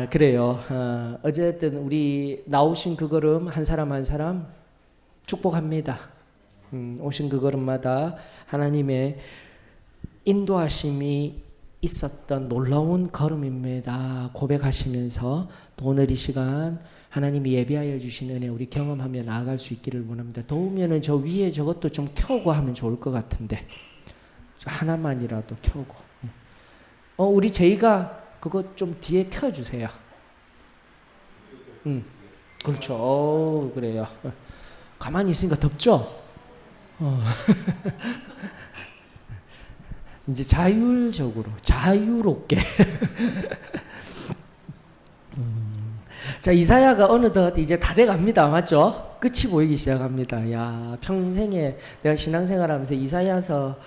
그래요. 어쨌든 우리 나오신 그 걸음 한 사람 한 사람 축복합니다. 오신 그 걸음마다 하나님의 인도하심이 있었던 놀라운 걸음입니다. 고백하시면서 또 오늘 이 시간 하나님이 예비하여 주신 은혜 우리 경험하며 나아갈 수 있기를 원합니다. 더우면은 저 위에 저것도 좀 켜고 하면 좋을 것 같은데 하나만이라도 켜고. 우리 제이가 그거 좀 뒤에 켜주세요. 그렇죠. 그래요. 가만히 있으니까 덥죠? 이제 자율적으로, 자유롭게. 자, 이사야가 어느덧 이제 다 돼갑니다. 맞죠? 끝이 보이기 시작합니다. 야, 평생에 내가 신앙생활 하면서 이사야서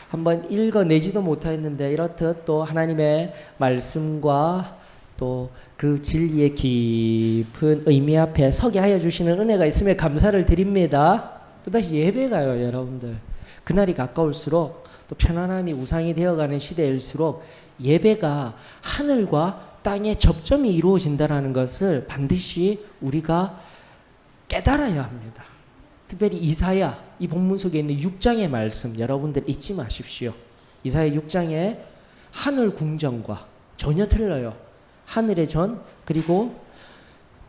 한번 읽어내지도 못했는데 이렇듯 또 하나님의 말씀과 또 그 진리의 깊은 의미 앞에 서게 하여 주시는 은혜가 있음에 감사를 드립니다. 또다시 예배가요, 여러분들. 그날이 가까울수록 또 편안함이 우상이 되어가는 시대일수록 예배가 하늘과 땅의 접점이 이루어진다는 것을 반드시 우리가 깨달아야 합니다. 특별히 이사야, 이 본문 속에 있는 6장의 말씀 여러분들 잊지 마십시오. 이사야 6장의 하늘 궁정과 전혀 틀려요. 하늘의 전, 그리고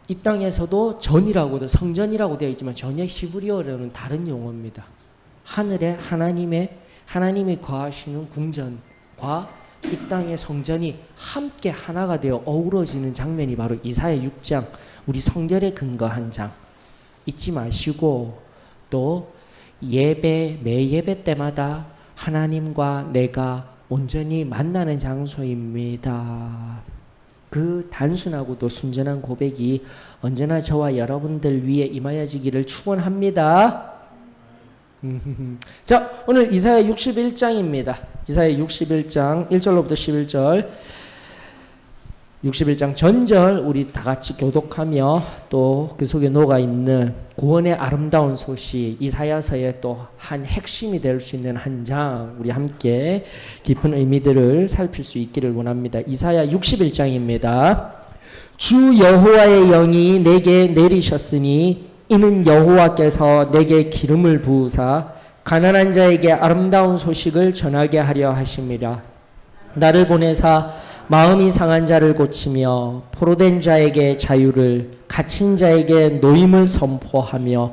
이 땅에서도 전이라고도 성전이라고 되어 있지만 전혀 히브리어로는 다른 용어입니다. 하늘에 하나님이 거하시는 궁전과 이 땅의 성전이 함께 하나가 되어 어우러지는 장면이 바로 이사야 6장, 우리 성결에 근거한 장. 잊지 마시고 또 매 예배 때마다 하나님과 내가 온전히 만나는 장소입니다. 그 단순하고도 순전한 고백이 언제나 저와 여러분들 위에 임하여지기를 축원합니다. 자, 오늘 이사야 61장입니다. 이사야 61장 1절로부터 11절 61장 전절 우리 다 같이 교독하며 또 그 속에 녹아있는 구원의 아름다운 소식, 이사야서의 또 한 핵심이 될 수 있는 한 장 우리 함께 깊은 의미들을 살필 수 있기를 원합니다. 이사야 61장입니다. 주 여호와의 영이 내게 내리셨으니 이는 여호와께서 내게 기름을 부으사 가난한 자에게 아름다운 소식을 전하게 하려 하심이라. 나를 보내사 마음이 상한 자를 고치며 포로된 자에게 자유를, 갇힌 자에게 노임을 선포하며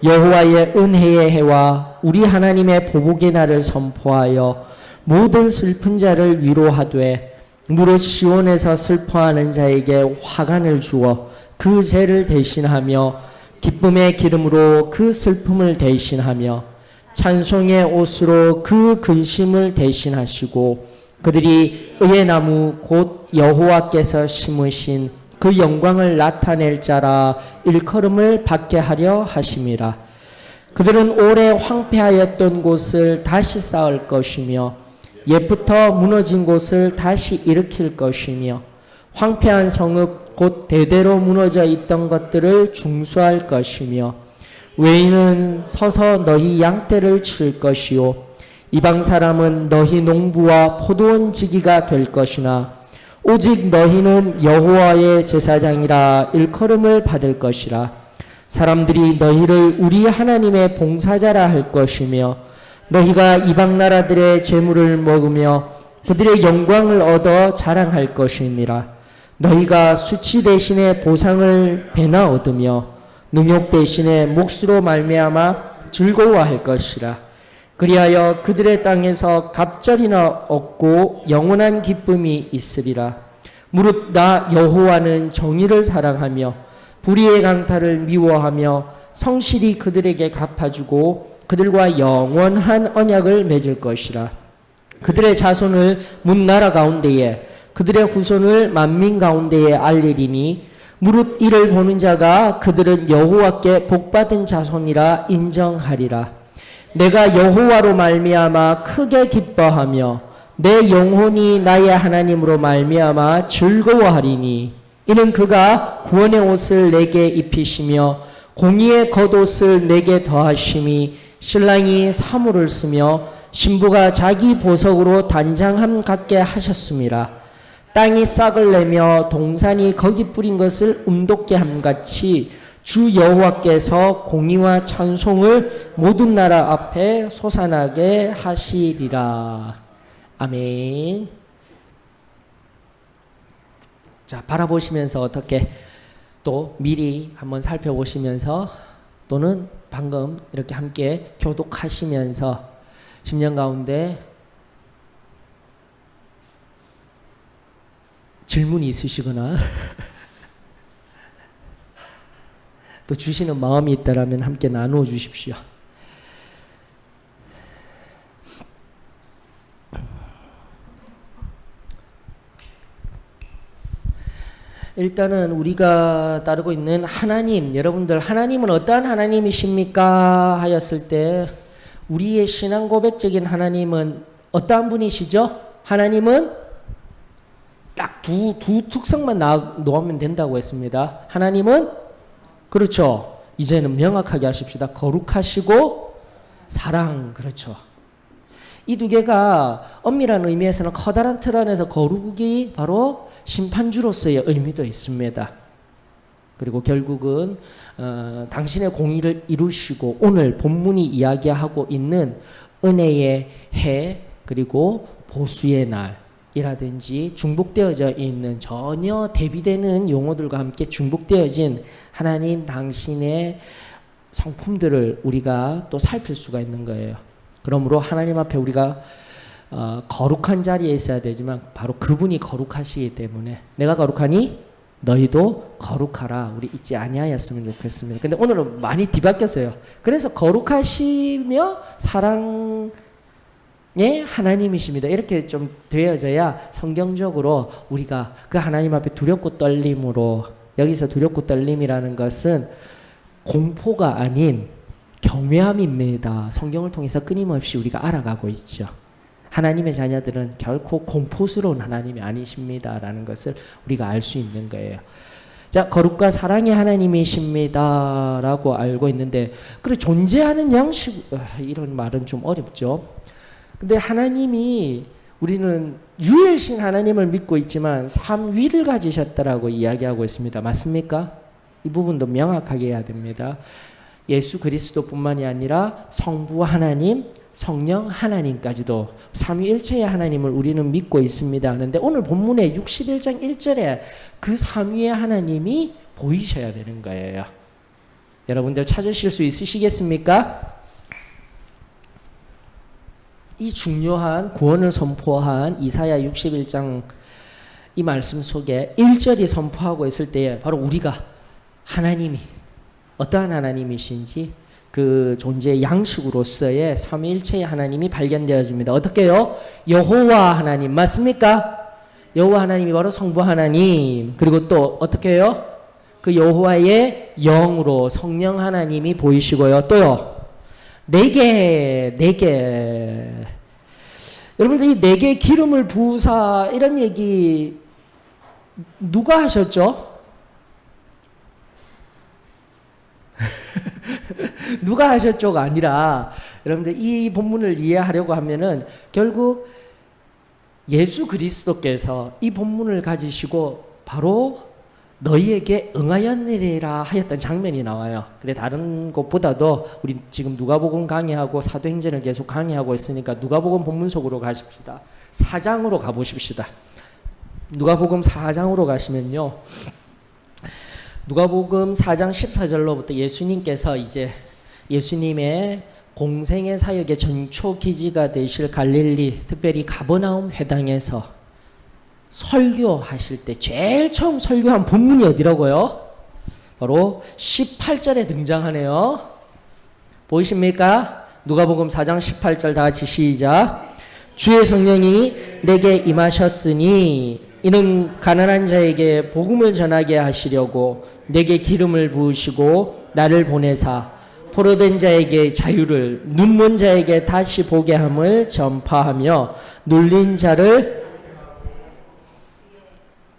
여호와의 은혜의 해와 우리 하나님의 보복의 날을 선포하여 모든 슬픈 자를 위로하되 무릇 시온에서 슬퍼하는 자에게 화관을 주어 그 죄를 대신하며 기쁨의 기름으로 그 슬픔을 대신하며 찬송의 옷으로 그 근심을 대신하시고 그들이 의의 나무 곧 여호와께서 심으신 그 영광을 나타낼 자라 일컬음을 받게 하려 하심이라. 그들은 오래 황폐하였던 곳을 다시 쌓을 것이며 옛부터 무너진 곳을 다시 일으킬 것이며 황폐한 성읍 곧 대대로 무너져 있던 것들을 중수할 것이며 외인은 서서 너희 양떼를 칠 것이요 이방 사람은 너희 농부와 포도원 지기가 될 것이나 오직 너희는 여호와의 제사장이라 일컬음을 받을 것이라. 사람들이 너희를 우리 하나님의 봉사자라 할 것이며 너희가 이방 나라들의 재물을 먹으며 그들의 영광을 얻어 자랑할 것이니라. 너희가 수치 대신에 보상을 배나 얻으며 능욕 대신에 몫으로 말미암아 즐거워할 것이라. 그리하여 그들의 땅에서 갑절이나 얻고 영원한 기쁨이 있으리라. 무릇 나 여호와는 정의를 사랑하며 불의의 강탈을 미워하며 성실히 그들에게 갚아주고 그들과 영원한 언약을 맺을 것이라. 그들의 자손을 문 나라 가운데에 그들의 후손을 만민 가운데에 알리리니 무릇 이를 보는 자가 그들은 여호와께 복받은 자손이라 인정하리라. 내가 여호와로 말미암아 크게 기뻐하며 내 영혼이 나의 하나님으로 말미암아 즐거워하리니 이는 그가 구원의 옷을 내게 입히시며 공의의 겉옷을 내게 더하심이 신랑이 사물을 쓰며 신부가 자기 보석으로 단장함 같게 하셨음이라. 땅이 싹을 내며 동산이 거기 뿌린 것을 음돋게 함같이 주 여호와께서 공의와 찬송을 모든 나라 앞에 솟아나게 하시리라. 아멘. 자, 바라보시면서 어떻게 또 미리 한번 살펴보시면서 또는 방금 이렇게 함께 교독하시면서 10년 가운데 질문이 있으시거나 또 주시는 마음이 있다라면 함께 나누어 주십시오. 일단은 우리가 따르고 있는 하나님, 여러분들 하나님은 어떠한 하나님이십니까? 하였을 때 우리의 신앙 고백적인 하나님은 어떠한 분이시죠? 하나님은 딱 두 특성만 놓으면 된다고 했습니다. 하나님은 그렇죠. 이제는 명확하게 하십시다. 거룩하시고 사랑. 그렇죠. 이 두 개가 엄밀한 의미에서는 커다란 틀 안에서 거룩이 바로 심판주로서의 의미도 있습니다. 그리고 결국은 당신의 공의를 이루시고 오늘 본문이 이야기하고 있는 은혜의 해 그리고 보수의 날이라든지 중복되어져 있는 전혀 대비되는 용어들과 함께 중복되어진 하나님 당신의 성품들을 우리가 또 살필 수가 있는 거예요. 그러므로 하나님 앞에 우리가 거룩한 자리에 있어야 되지만 바로 그분이 거룩하시기 때문에 내가 거룩하니 너희도 거룩하라. 우리 잊지 아니하였으면 좋겠습니다. 근데 오늘은 많이 뒤바뀌었어요. 그래서 거룩하시며 사랑의 하나님이십니다. 이렇게 좀 되어져야 성경적으로 우리가 그 하나님 앞에 두렵고 떨림으로, 여기서 두렵고 떨림이라는 것은 공포가 아닌 경외함입니다. 성경을 통해서 끊임없이 우리가 알아가고 있죠. 하나님의 자녀들은 결코 공포스러운 하나님이 아니십니다라는 것을 우리가 알 수 있는 거예요. 자, 거룩과 사랑의 하나님이십니다라고 알고 있는데, 그래 존재하는 양식, 이런 말은 좀 어렵죠. 근데 하나님이, 우리는 유일신 하나님을 믿고 있지만 삼위를 가지셨다라고 이야기하고 있습니다. 맞습니까? 이 부분도 명확하게 해야 됩니다. 예수 그리스도뿐만이 아니라 성부 하나님, 성령 하나님까지도 삼위일체의 하나님을 우리는 믿고 있습니다 하는데, 오늘 본문의 61장 1절에 그 삼위의 하나님이 보이셔야 되는 거예요. 여러분들 찾으실 수 있으시겠습니까? 이 중요한 구원을 선포한 이사야 61장 이 말씀 속에 1절이 선포하고 있을 때에 바로 우리가 하나님이 어떠한 하나님이신지 그 존재의 양식으로서의 삼위일체의 하나님이 발견되어집니다. 어떻게요? 여호와 하나님 맞습니까? 여호와 하나님이 바로 성부 하나님, 그리고 또 어떻게 해요? 그 여호와의 영으로 성령 하나님이 보이시고요. 또요, 네 개. 여러분들 이 네 개의 기름을 부으사 이런 얘기 누가 하셨죠? 누가 하셨죠가 아니라, 여러분들 이 본문을 이해하려고 하면은 결국 예수 그리스도께서 이 본문을 가지시고 바로 너희에게 응하였느니라 하였던 장면이 나와요. 근데 다른 곳보다도 우리 지금 누가복음 강의하고 사도행전을 계속 강의하고 있으니까 누가복음 본문 속으로 가십시다. 4장으로 가보십시다. 누가복음 4장으로 가시면요, 누가복음 4장 14절로부터 예수님께서 이제 예수님의 공생의 사역의 전초 기지가 되실 갈릴리, 특별히 가버나움 회당에서 설교하실 때 제일 처음 설교한 본문이 어디라고요? 바로 18절에 등장하네요. 보이십니까? 누가복음 4장 18절 다 같이 시작. 주의 성령이 내게 임하셨으니 이는 가난한 자에게 복음을 전하게 하시려고 내게 기름을 부으시고 나를 보내사 포로된 자에게 자유를, 눈먼 자에게 다시 보게 함을 전파하며 눌린 자를,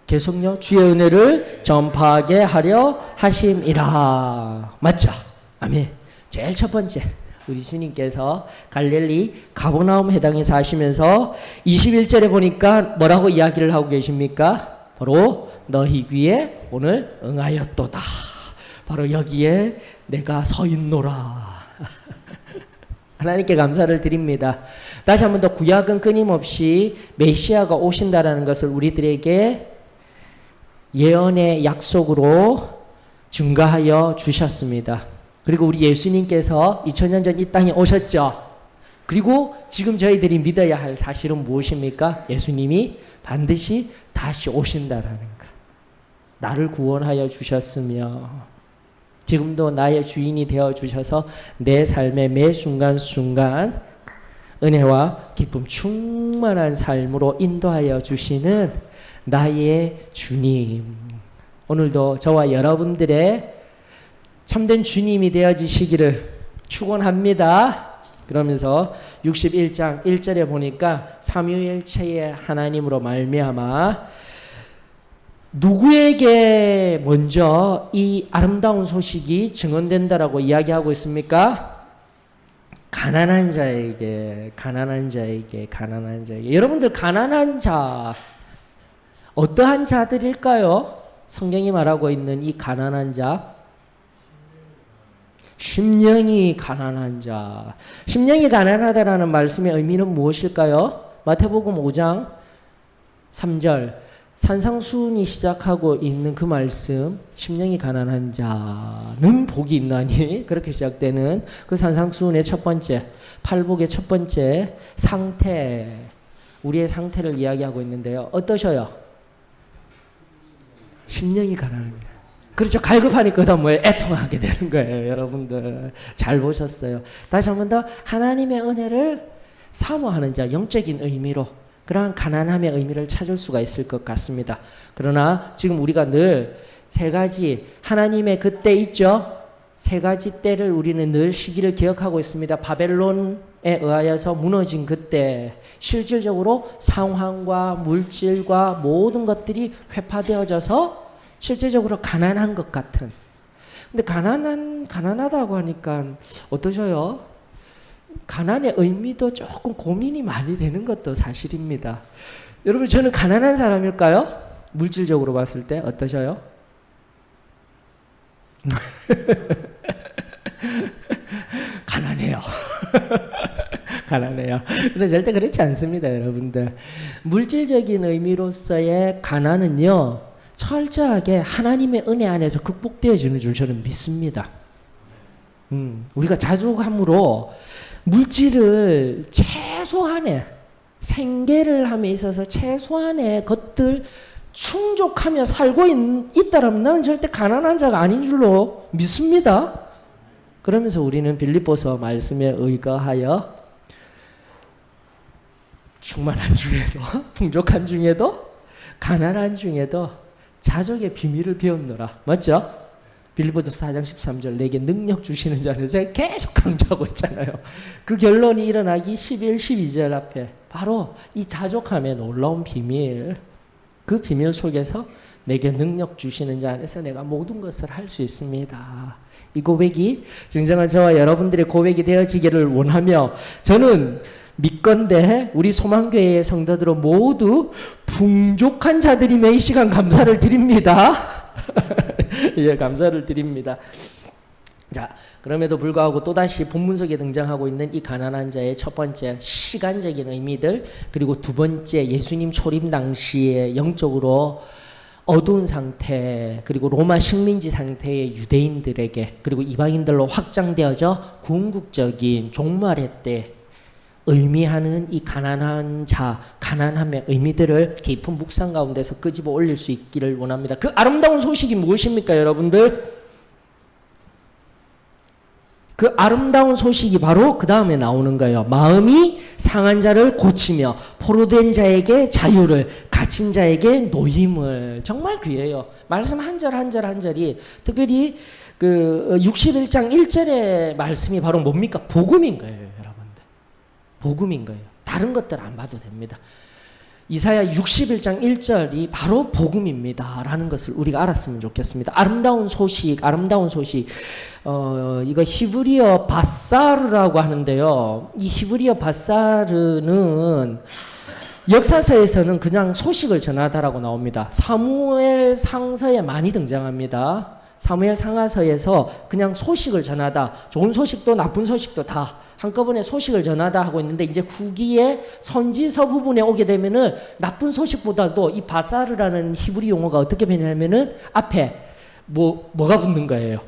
계속요, 주의 은혜를 전파하게 하려 하심이라. 맞죠? 아멘. 제일 첫 번째 우리 주님께서 갈릴리 가버나움 해당에 사시면서 21절에 보니까 뭐라고 이야기를 하고 계십니까? 바로 너희 귀에 오늘 응하였도다. 바로 여기에 내가 서 있노라. 하나님께 감사를 드립니다. 다시 한 번 더 구약은 끊임없이 메시아가 오신다라는 것을 우리들에게 예언의 약속으로 증가하여 주셨습니다. 그리고 우리 예수님께서 2000년 전 이 땅에 오셨죠. 그리고 지금 저희들이 믿어야 할 사실은 무엇입니까? 예수님이 반드시 다시 오신다라는 것. 나를 구원하여 주셨으며 지금도 나의 주인이 되어 주셔서 내 삶의 매 순간순간 은혜와 기쁨 충만한 삶으로 인도하여 주시는 나의 주님. 오늘도 저와 여러분들의 참된 주님이 되어지시기를 축원합니다. 그러면서 61장 1절에 보니까 삼위일체의 하나님으로 말미암아 누구에게 먼저 이 아름다운 소식이 증언된다라고 이야기하고 있습니까? 가난한 자에게. 여러분들 가난한 자 어떠한 자들일까요? 성경이 말하고 있는 이 가난한 자, 심령이 가난한 자. 심령이 가난하다라는 말씀의 의미는 무엇일까요? 마태복음 5장 3절 산상수훈이 시작하고 있는 그 말씀, 심령이 가난한 자는 복이 있나니, 그렇게 시작되는 그 산상수훈의 첫 번째, 팔복의 첫 번째 상태, 우리의 상태를 이야기하고 있는데요. 어떠셔요? 심령이 가난한 자. 그렇죠. 갈급하니까 그다음 뭐예요? 애통하게 되는 거예요. 여러분들 잘 보셨어요. 다시 한 번 더 하나님의 은혜를 사모하는 자, 영적인 의미로 그러한 가난함의 의미를 찾을 수가 있을 것 같습니다. 그러나 지금 우리가 늘 세 가지 하나님의 그때 있죠. 세 가지 때를 우리는 늘 시기를 기억하고 있습니다. 바벨론에 의하여서 무너진 그때, 실질적으로 상황과 물질과 모든 것들이 회파되어져서 실제적으로 가난한 것 같은. 근데 가난하다고 하니까 어떠셔요? 가난의 의미도 조금 고민이 많이 되는 것도 사실입니다. 여러분, 저는 가난한 사람일까요? 물질적으로 봤을 때 어떠셔요? 가난해요. 가난해요. 근데 절대 그렇지 않습니다, 여러분들. 물질적인 의미로서의 가난은요, 철저하게 하나님의 은혜 안에서 극복되어지는 줄 저는 믿습니다. 우리가 자족함으로 물질을 최소한의 생계를 함에 있어서 최소한의 것들 충족하며 살고 있다라면 나는 절대 가난한 자가 아닌 줄로 믿습니다. 그러면서 우리는 빌립보서 말씀에 의거하여 충만한 중에도 풍족한 중에도 가난한 중에도 자족의 비밀을 배웠노라. 맞죠? 빌립보서 4장 13절 내게 능력 주시는 자는 제가 계속 강조하고 있잖아요. 그 결론이 일어나기 11, 12절 앞에 바로 이 자족함의 놀라운 비밀, 그 비밀 속에서 내게 능력 주시는 자 안에서 내가 모든 것을 할 수 있습니다. 이 고백이 진정한 저와 여러분들의 고백이 되어지기를 원하며 저는 믿건대 우리 소망교회의 성도들은 모두 풍족한 자들임에 이 시간 감사를 드립니다. 예, 감사를 드립니다. 자, 그럼에도 불구하고 또다시 본문 속에 등장하고 있는 이 가난한 자의 첫 번째 시간적인 의미들, 그리고 두 번째 예수님 초림 당시에 영적으로 어두운 상태, 그리고 로마 식민지 상태의 유대인들에게 그리고 이방인들로 확장되어져 궁극적인 종말의 때 의미하는 이 가난한 자, 가난함의 의미들을 깊은 묵상 가운데서 끄집어 올릴 수 있기를 원합니다. 그 아름다운 소식이 무엇입니까, 여러분들? 그 아름다운 소식이 바로 그 다음에 나오는 거예요. 마음이 상한 자를 고치며 포로된 자에게 자유를, 갇힌 자에게 노임을. 정말 귀해요. 말씀 한 절 한 절 한 절이, 특별히 그 61장 1절의 말씀이 바로 뭡니까? 복음인 거예요, 여러분들. 복음인 거예요. 다른 것들 안 봐도 됩니다. 이사야 61장 1절이 바로 복음입니다 라는 것을 우리가 알았으면 좋겠습니다. 아름다운 소식, 아름다운 소식. 이거 히브리어 바사르라고 하는데요. 이 히브리어 바사르는 역사서에서는 그냥 소식을 전하다라고 나옵니다. 사무엘 상서에 많이 등장합니다. 사무엘 상하서에서 그냥 소식을 전하다, 좋은 소식도 나쁜 소식도 다 한꺼번에 소식을 전하다 하고 있는데, 이제 후기에 선지서 부분에 오게 되면은 나쁜 소식보다도 이 바사르라는 히브리 용어가 어떻게 변하냐면은 앞에 뭐가 붙는 거예요.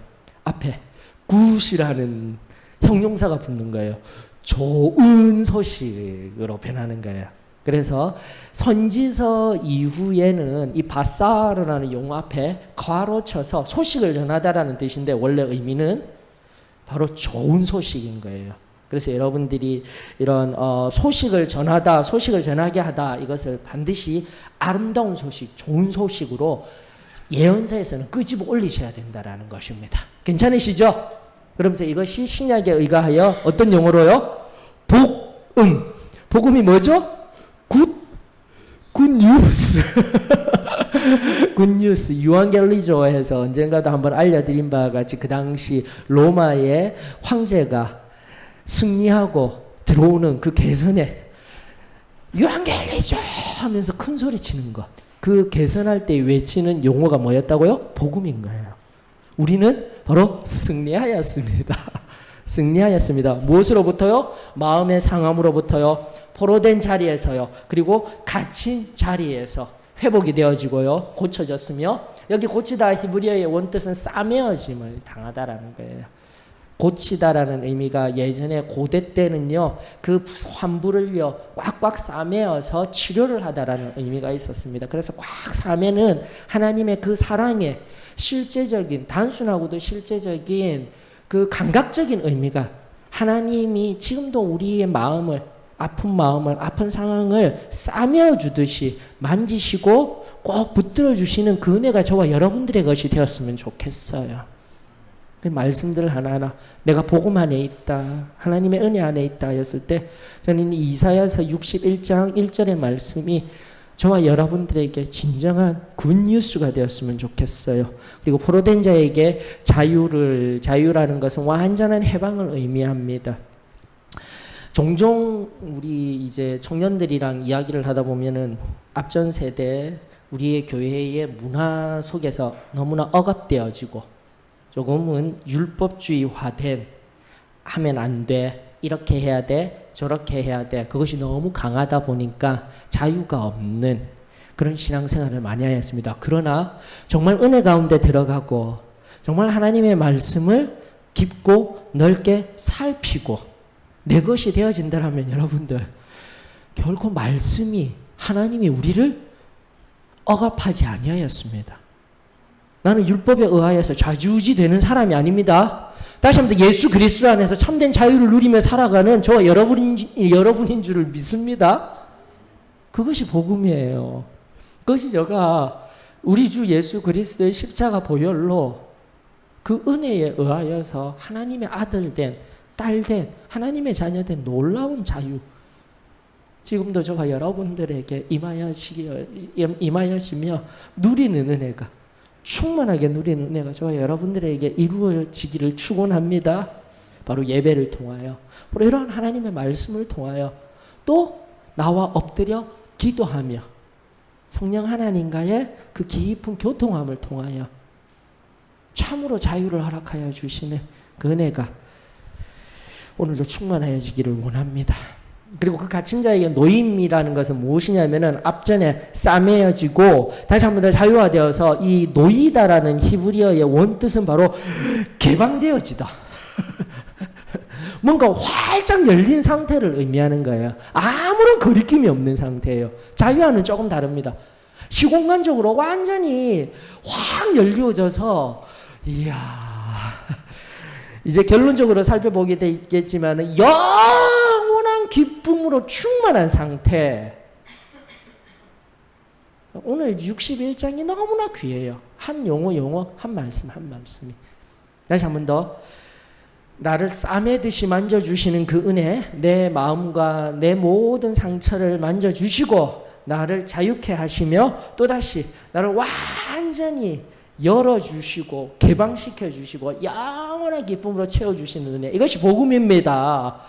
앞에 굿이라는 형용사가 붙는 거예요. 좋은 소식으로 변하는 거예요. 그래서 선지서 이후에는 이 바사르라는 용어 앞에 괄호 쳐서 소식을 전하다라는 뜻인데, 원래 의미는 바로 좋은 소식인 거예요. 그래서 여러분들이 이런 소식을 전하다, 소식을 전하게 하다, 이것을 반드시 아름다운 소식, 좋은 소식으로 예언서에서는 끄집어 올리셔야 된다라는 것입니다. 괜찮으시죠? 그러면서 이것이 신약에 의거하여 어떤 용어로요? 복음. 복음이 뭐죠? 굿뉴스. 굿뉴스. 유앙겔리조에서 언젠가도 한번 알려드린 바와 같이 그 당시 로마의 황제가 승리하고 들어오는 그 개선에 유앙겔리조 하면서 큰 소리 치는 것. 그 개선할 때 외치는 용어가 뭐였다고요? 복음인 거예요. 우리는 바로 승리하였습니다. 승리하였습니다. 무엇으로부터요? 마음의 상함으로부터요. 포로된 자리에서요. 그리고 갇힌 자리에서 회복이 되어지고요. 고쳐졌으며, 여기 고치다 히브리어의 원뜻은 싸매어짐을 당하다라는 거예요. 고치다라는 의미가 예전에 고대 때는요, 그 환부를요 꽉꽉 싸매어서 치료를 하다라는 의미가 있었습니다. 그래서 꽉 싸매는 하나님의 그 사랑의 실제적인, 단순하고도 실제적인 그 감각적인 의미가, 하나님이 지금도 우리의 마음을, 아픈 상황을 싸매어 주듯이 만지시고 꼭 붙들어 주시는 그 은혜가 저와 여러분들의 것이 되었으면 좋겠어요. 말씀들 하나하나 내가 복음 안에 있다, 하나님의 은혜 안에 있다 했을 때, 저는 이사야서 61장 1절의 말씀이 저와 여러분들에게 진정한 굿뉴스가 되었으면 좋겠어요. 그리고 포로된 자에게 자유라는 것은 완전한 해방을 의미합니다. 종종 우리 이제 청년들이랑 이야기를 하다 보면은 앞전 세대 우리의 교회의 문화 속에서 너무나 억압되어지고 조금은 율법주의화된, 하면 안 돼, 이렇게 해야 돼, 저렇게 해야 돼, 그것이 너무 강하다 보니까 자유가 없는 그런 신앙생활을 많이 하였습니다. 그러나 정말 은혜 가운데 들어가고 정말 하나님의 말씀을 깊고 넓게 살피고 내 것이 되어진다면 여러분들, 결코 말씀이, 하나님이 우리를 억압하지 아니하였습니다. 나는 율법에 의하여서 좌지우지 되는 사람이 아닙니다. 다시 한번 예수 그리스도 안에서 참된 자유를 누리며 살아가는 저와 여러분인 줄을 믿습니다. 그것이 복음이에요. 그것이 제가 우리 주 예수 그리스도의 십자가 보혈로 그 은혜에 의하여서 하나님의 아들 된, 딸 된, 하나님의 자녀 된 놀라운 자유, 지금도 저와 여러분들에게 임하여지며 누리는 은혜가, 충만하게 누리는 은혜가 저와 여러분들에게 이루어지기를 축원합니다. 바로 예배를 통하여, 바로 이러한 하나님의 말씀을 통하여, 또 나와 엎드려 기도하며 성령 하나님과의 그 깊은 교통함을 통하여 참으로 자유를 허락하여 주시는 그 은혜가 오늘도 충만하여지기를 원합니다. 그리고 그 갇힌 자에게 노임이라는 것은 무엇이냐면은 앞전에 싸매어지고 다시 한 번 더 자유화되어서, 이 노이다라는 히브리어의 원뜻은 바로 개방되어지다. 뭔가 활짝 열린 상태를 의미하는 거예요. 아무런 거리낌이 없는 상태예요. 자유화는 조금 다릅니다. 시공간적으로 완전히 확 열려져서, 이야, 이제 결론적으로 살펴보게 되겠지만 영원한 기쁨으로 충만한 상태. 오늘 61장이 너무나 귀해요. 한 용어, 한 말씀이. 다시 한 번 더. 나를 싸매듯이 만져주시는 그 은혜, 내 마음과 내 모든 상처를 만져주시고 나를 자유케 하시며 또다시 나를 완전히 열어주시고 개방시켜주시고 영원한 기쁨으로 채워주시는 은혜, 이것이 복음입니다.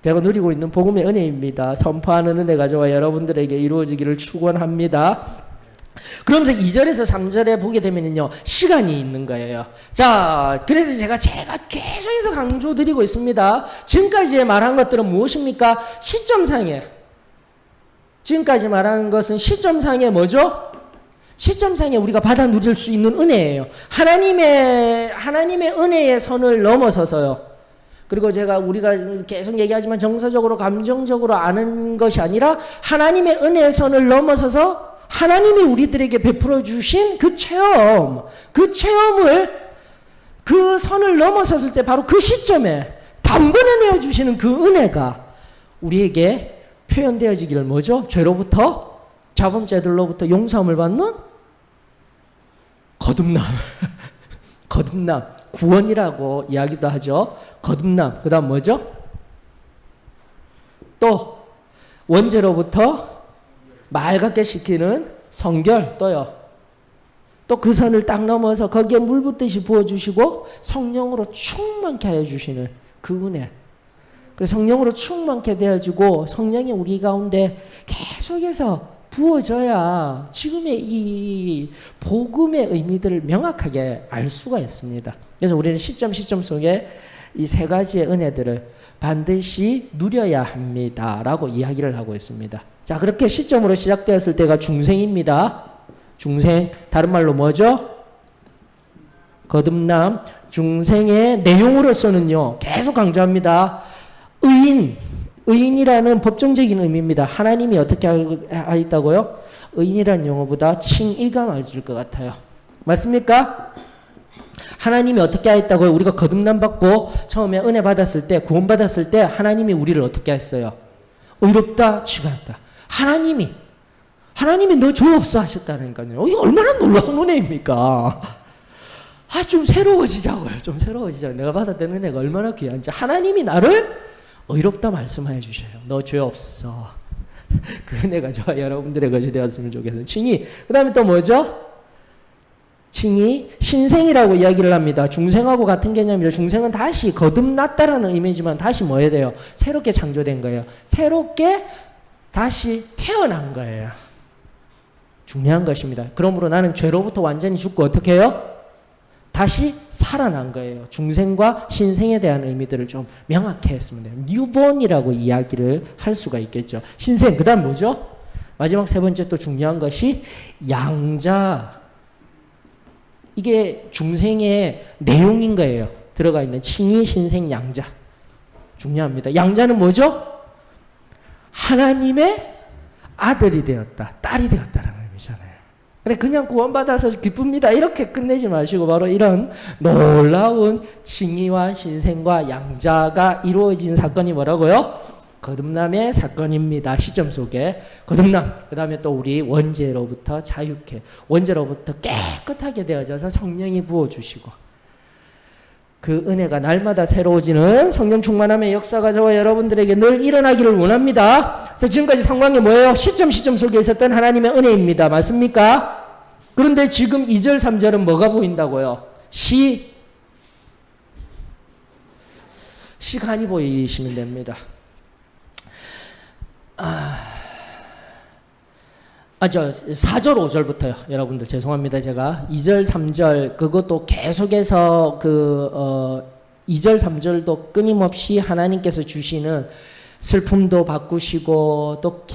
제가 누리고 있는 복음의 은혜입니다. 선포하는 은혜가 저와 여러분들에게 이루어지기를 축원합니다. 그러면서 2절에서 3절에 보게 되면요, 시간이 있는 거예요. 자, 그래서 제가 계속해서 강조드리고 있습니다. 지금까지 말한 것들은 무엇입니까? 시점상에, 지금까지 말한 것은 시점상에 뭐죠? 시점상에 우리가 받아 누릴 수 있는 은혜예요. 하나님의 은혜의 선을 넘어서서요. 그리고 우리가 계속 얘기하지만 정서적으로 감정적으로 아는 것이 아니라 하나님의 은혜의 선을 넘어서서 하나님이 우리들에게 베풀어 주신 그 체험을, 그 선을 넘어섰을 때 바로 그 시점에 단번에 내어주시는 그 은혜가 우리에게 표현되어지기를 뭐죠? 죄로부터, 자범죄들로부터 용서함을 받는 거듭남. 거듭남, 구원이라고 이야기도 하죠. 거듭남, 그 다음 뭐죠? 또 원죄로부터 맑게 시키는 성결, 또요. 또 그 선을 딱 넘어서 거기에 물 붓듯이 부어주시고 성령으로 충만케 하여 주시는 그 은혜. 그래서 성령으로 충만케 되어지고 성령이 우리 가운데 계속해서 부어져야 지금의 이 복음의 의미들을 명확하게 알 수가 있습니다. 그래서 우리는 시점 속에 이 세 가지의 은혜들을 반드시 누려야 합니다라고 이야기를 하고 있습니다. 자, 그렇게 시점으로 시작되었을 때가 중생입니다. 중생, 다른 말로 뭐죠? 거듭남. 중생의 내용으로서는요, 계속 강조합니다. 의인이라는 법정적인 의미입니다. 하나님이 어떻게 하였다고요? 의인이라는 용어보다 칭의가 맞을 것 같아요. 맞습니까? 하나님이 어떻게 하였다고요? 우리가 거듭남 받고 처음에 은혜 받았을 때, 구원 받았을 때 하나님이 우리를 어떻게 했어요? 의롭다, 지가했다. 하나님이 너 죄 없어 하셨다니까요. 이게 얼마나 놀라운 은혜입니까? 좀 새로워지자고요. 좀 새로워지자고요. 내가 받았던 은혜가 얼마나 귀한지. 하나님이 나를 의롭다 말씀해 주셔요. 너 죄 없어. 그 은혜가 저와 여러분들의 것이 되었으면 좋겠어요. 칭의. 그 다음에 또 뭐죠? 칭의, 신생이라고 이야기를 합니다. 중생하고 같은 개념이죠. 중생은 다시 거듭났다라는 의미지만 다시 뭐 해야 돼요? 새롭게 창조된 거예요. 새롭게 다시 태어난 거예요. 중요한 것입니다. 그러므로 나는 죄로부터 완전히 죽고 어떻게 해요? 다시 살아난 거예요. 중생과 신생에 대한 의미들을 좀 명확히 했으면 돼요. 뉴본이라고 이야기를 할 수가 있겠죠. 신생, 그 다음 뭐죠? 마지막 세 번째 또 중요한 것이 양자. 이게 중생의 내용인 거예요. 들어가 있는 칭의, 신생, 양자. 중요합니다. 양자는 뭐죠? 하나님의 아들이 되었다, 딸이 되었다라는 의미잖아요. 그래, 그냥 구원받아서 기쁩니다 이렇게 끝내지 마시고 바로 이런 놀라운 칭의와 신생과 양자가 이루어진 사건이 뭐라고요? 거듭남의 사건입니다. 시점 속에 거듭남. 그 다음에 또 우리 원죄로부터 자유케, 원죄로부터 깨끗하게 되어져서 성령이 부어주시고 그 은혜가 날마다 새로워지는 성령 충만함의 역사가 저와 여러분들에게 늘 일어나기를 원합니다. 자, 지금까지 상황이 뭐예요? 시점 속에 있었던 하나님의 은혜입니다. 맞습니까? 그런데 지금 2절 3절은 뭐가 보인다고요? 시간이 보이시면 됩니다. 4절 5절부터요. 여러분들 죄송합니다. 제가 2절 3절 그것도 계속해서 2절 3절도 끊임없이 하나님께서 주시는 슬픔도 바꾸시고 또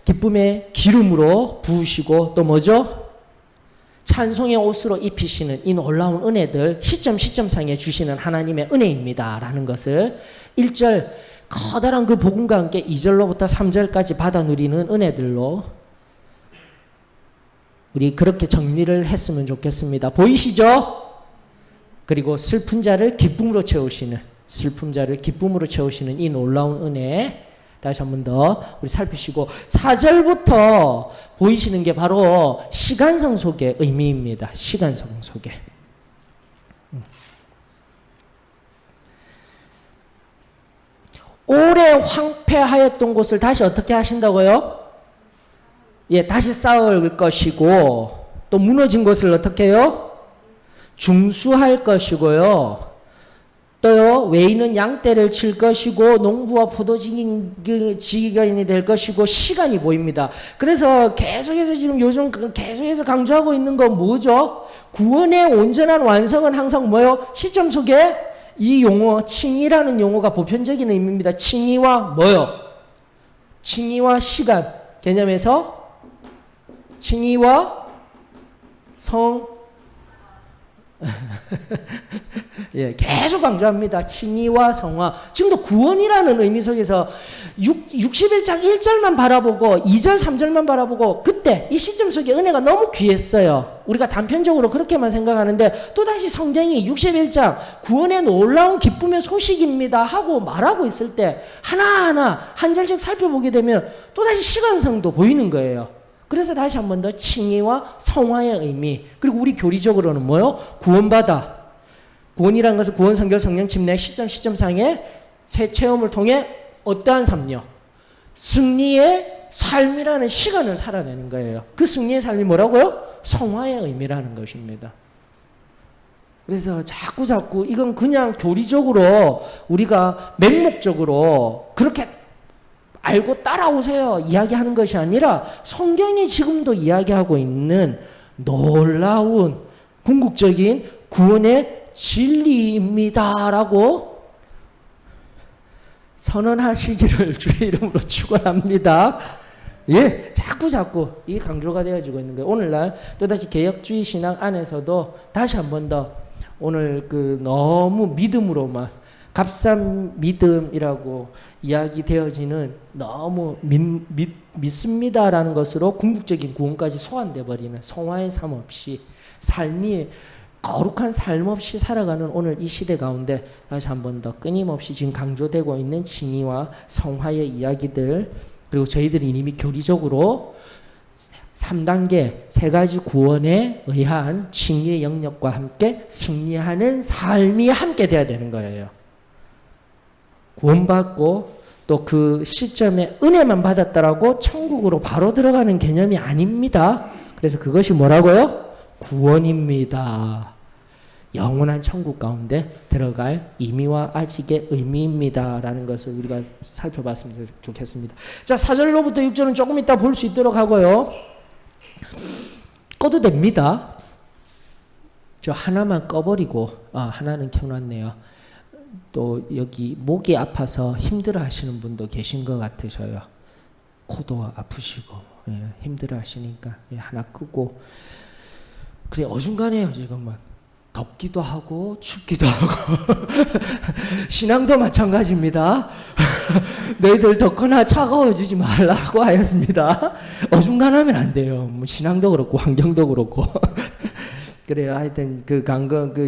기쁨의 기름으로 부으시고 또 뭐죠? 찬송의 옷으로 입히시는 이 놀라운 은혜들 시점상에 주시는 하나님의 은혜입니다 라는 것을 1절 커다란 그 복음과 함께 2절로부터 3절까지 받아 누리는 은혜들로 우리 그렇게 정리를 했으면 좋겠습니다. 보이시죠? 그리고 슬픈 자를 기쁨으로 채우시는 이 놀라운 은혜 다시 한 번 더 우리 살피시고 4절부터 보이시는 게 바로 시간성 속의 의미입니다. 시간성 속에. 오래 황폐하였던 곳을 다시 어떻게 하신다고요? 예, 다시 쌓을 것이고 또 무너진 것을 어떻게 해요? 중수할 것이고요. 또요, 외인은 양떼를 칠 것이고 농부와 포도지기인이 될 것이고 시간이 보입니다. 그래서 계속해서 지금 요즘 계속해서 강조하고 있는 건 뭐죠? 구원의 온전한 완성은 항상 뭐요? 시점 속에 이 용어 칭의라는 용어가 보편적인 의미입니다. 칭의와 뭐요? 칭의와 시간 개념에서 칭의와 성 예, 계속 강조합니다. 칭의와 성화. 지금도 구원이라는 의미 속에서 61장 1절만 바라보고 2절 3절만 바라보고 그때 이 시점 속에 은혜가 너무 귀했어요. 우리가 단편적으로 그렇게만 생각하는데 또다시 성경이 61장 구원의 놀라운 기쁨의 소식입니다 하고 말하고 있을 때 하나하나 한 절씩 살펴보게 되면 또다시 시간성도 보이는 거예요. 그래서 다시 한 번 더 칭의와 성화의 의미, 그리고 우리 교리적으로는 뭐요? 구원받아. 구원이라는 것은 구원, 성결, 성령, 침례 시점상의 새 체험을 통해 어떠한 삶요? 승리의 삶이라는 시간을 살아내는 거예요. 그 승리의 삶이 뭐라고요? 성화의 의미라는 것입니다. 그래서 자꾸 이건 그냥 교리적으로 우리가 맹목적으로 그렇게 알고 따라오세요 이야기하는 것이 아니라 성경이 지금도 이야기하고 있는 놀라운 궁극적인 구원의 진리입니다라고 선언하시기를 주의 이름으로 축원합니다. 예, 자꾸 이게 강조가 되어지고 있는 거예요. 오늘날 또다시 개혁주의 신앙 안에서도 다시 한 번 더 오늘 그 너무 믿음으로만 값싼 믿음이라고 이야기되어지는 너무 믿습니다라는 것으로 궁극적인 구원까지 소환돼 버리는 성화의 삶 없이 삶이 거룩한 삶 없이 살아가는 오늘 이 시대 가운데 다시 한 번 더 끊임없이 지금 강조되고 있는 칭의와 성화의 이야기들, 그리고 저희들이 이미 교리적으로 3단계 세 가지 구원에 의한 칭의의 영역과 함께 승리하는 삶이 함께 돼야 되는 거예요. 구원받고 또 그 시점에 은혜만 받았다라고 천국으로 바로 들어가는 개념이 아닙니다. 그래서 그것이 뭐라고요? 구원입니다. 영원한 천국 가운데 들어갈 의미와 아직의 의미입니다 라는 것을 우리가 살펴봤으면 좋겠습니다. 자, 4절로부터 6절은 조금 이따 볼 수 있도록 하고요. 꺼도 됩니다. 저 하나만 꺼버리고 하나는 켜놨네요. 또 여기 목이 아파서 힘들어 하시는 분도 계신 것 같으셔요. 코도 아프시고 힘들어 하시니까 하나 끄고, 그래 어중간해요. 지금은 덥기도 하고 춥기도 하고 신앙도 마찬가지입니다. 너희들 덥거나 차가워지지 말라고 하였습니다. 어중간하면 안 돼요. 뭐 신앙도 그렇고 환경도 그렇고 그래요. 하여튼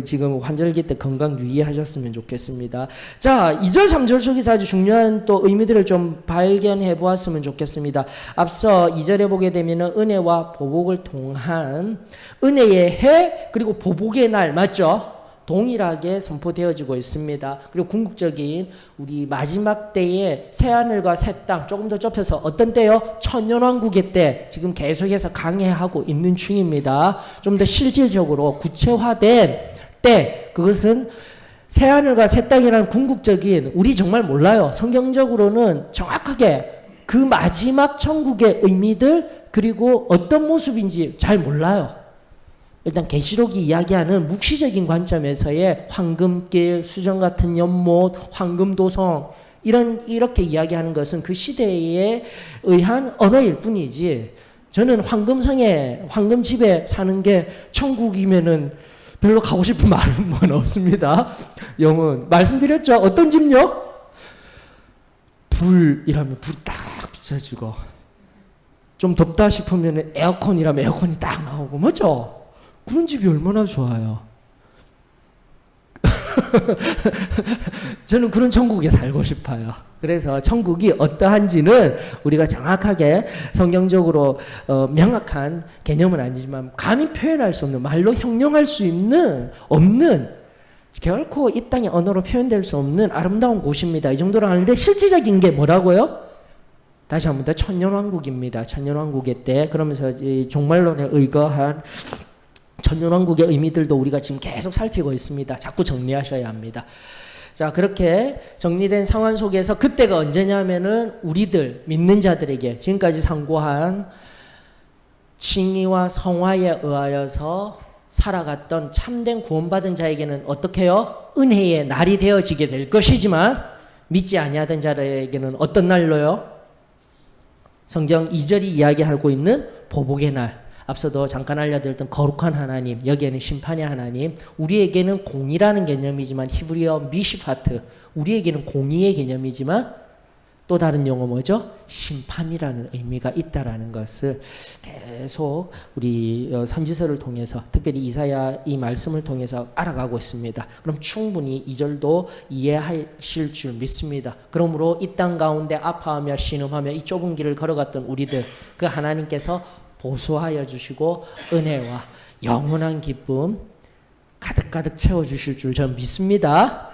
지금 환절기 때 건강 유의하셨으면 좋겠습니다. 자, 2절 3절 속에서 아주 중요한 또 의미들을 좀 발견해 보았으면 좋겠습니다. 앞서 2절에 보게 되면은 은혜와 보복을 통한 은혜의 해 그리고 보복의 날 맞죠? 동일하게 선포되어지고 있습니다. 그리고 궁극적인 우리 마지막 때의 새하늘과 새 땅, 조금 더 좁혀서 어떤 때요? 천년왕국의 때, 지금 계속해서 강해하고 있는 중입니다. 좀 더 실질적으로 구체화된 때, 그것은 새하늘과 새 땅이라는 궁극적인, 우리 정말 몰라요. 성경적으로는 정확하게 그 마지막 천국의 의미들 그리고 어떤 모습인지 잘 몰라요. 일단 계시록이 이야기하는 묵시적인 관점에서의 황금길, 수정 같은 연못, 황금도성 이렇게 이야기하는 것은 그 시대에 의한 언어일 뿐이지, 저는 황금집에 사는 게 천국이면은 별로 가고 싶은 마음은 없습니다. 영은 말씀드렸죠. 어떤 집요? 불이라면 불이 딱 비춰지고, 좀 덥다 싶으면 에어컨이라면 에어컨이 딱 나오고, 뭐죠? 그런 집이 얼마나 좋아요. 저는 그런 천국에 살고 싶어요. 그래서 천국이 어떠한지는 우리가 정확하게 성경적으로 명확한 개념은 아니지만 감히 표현할 수 없는, 말로 형용할 수 없는 결코 이 땅의 언어로 표현될 수 없는 아름다운 곳입니다. 이 정도로 하는데 실질적인 게 뭐라고요? 다시 한 번 더 천년왕국입니다. 천년왕국의 때 그러면서 이 종말론에 의거한 천년왕국의 의미들도 우리가 지금 계속 살피고 있습니다. 자꾸 정리하셔야 합니다. 자, 그렇게 정리된 상황 속에서 그때가 언제냐면은 우리들 믿는 자들에게 지금까지 상고한 칭의와 성화에 의하여서 살아갔던 참된 구원받은 자에게는 어떻게 해요? 은혜의 날이 되어지게 될 것이지만 믿지 아니하던 자들에게는 어떤 날로요? 성경 2절이 이야기하고 있는 보복의 날. 앞서도 잠깐 알려드렸던 거룩한 하나님, 여기에는 심판의 하나님, 우리에게는 공의라는 개념이지만 히브리어 미시파트, 우리에게는 공의의 개념이지만 또 다른 용어 뭐죠? 심판이라는 의미가 있다라는 것을 계속 우리 선지서를 통해서 특별히 이사야 이 말씀을 통해서 알아가고 있습니다. 그럼 충분히 2절도 이해하실 줄 믿습니다. 그러므로 이 땅 가운데 아파하며 신음하며 이 좁은 길을 걸어갔던 우리들 그 하나님께서 보수하여 주시고 은혜와 영원한 기쁨 가득가득 채워주실 줄 저는 믿습니다.